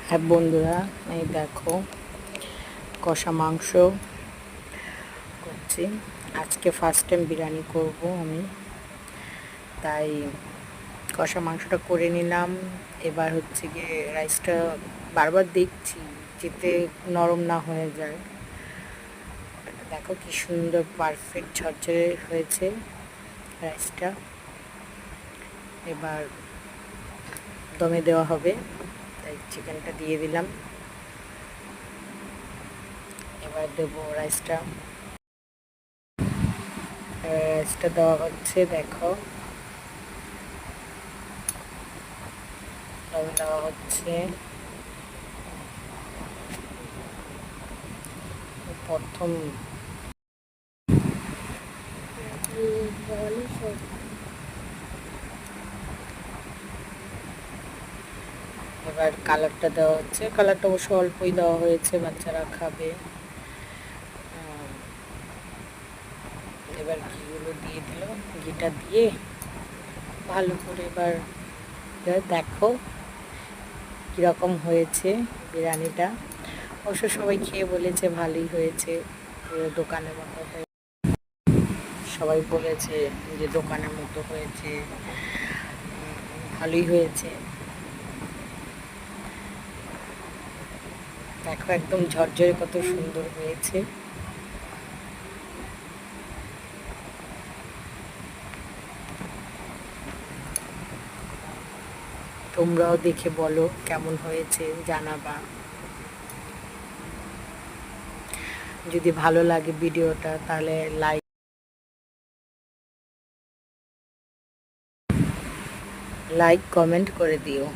হ্যাঁ বন্ধুরা, এই দেখো কষা মাংস করছি। আজকে ফার্স্ট টাইম বিরিয়ানি করব আমি, তাই কষা মাংসটা করে নিলাম। এবার হচ্ছে গিয়ে রাইসটা বারবার দেখছি যাতে নরম না হয়ে যায়। দেখো কি সুন্দর পারফেক্ট ঝরঝরে হয়েছে রাইসটা। এবার দমে দেওয়া হবে, তাই চিকেনটা দিয়ে দিলাম। এবার দেবো রাইসটা দেওয়া হচ্ছে। দেখো দমে দেওয়া হচ্ছে। প্রথম এবার কালারটা দেওয়া হচ্ছে। কালারটা অবশ্য অল্পই দেওয়া হয়েছে, বাচ্চারা খাবে। এবার ঘিগুলো দিয়ে দিল, ঘিটা দিয়ে ভালো করে এবার দেখো কীরকম হয়েছে বিরিয়ানিটা। অবশ্য সবাই খেয়ে বলেছে ভালোই হয়েছে, দোকানের মতো হয়ে সবাই বলেছে যে দোকানের মতো হয়েছে, ভালোই হয়েছে। দেখো একদম ঝরঝরে কত সুন্দর হয়েছে। তোমরাও দেখে বলো কেমন হয়েছে, জানাবা। যদি ভালো লাগে ভিডিওটা তাহলে লাইক কমেন্ট করে দিও।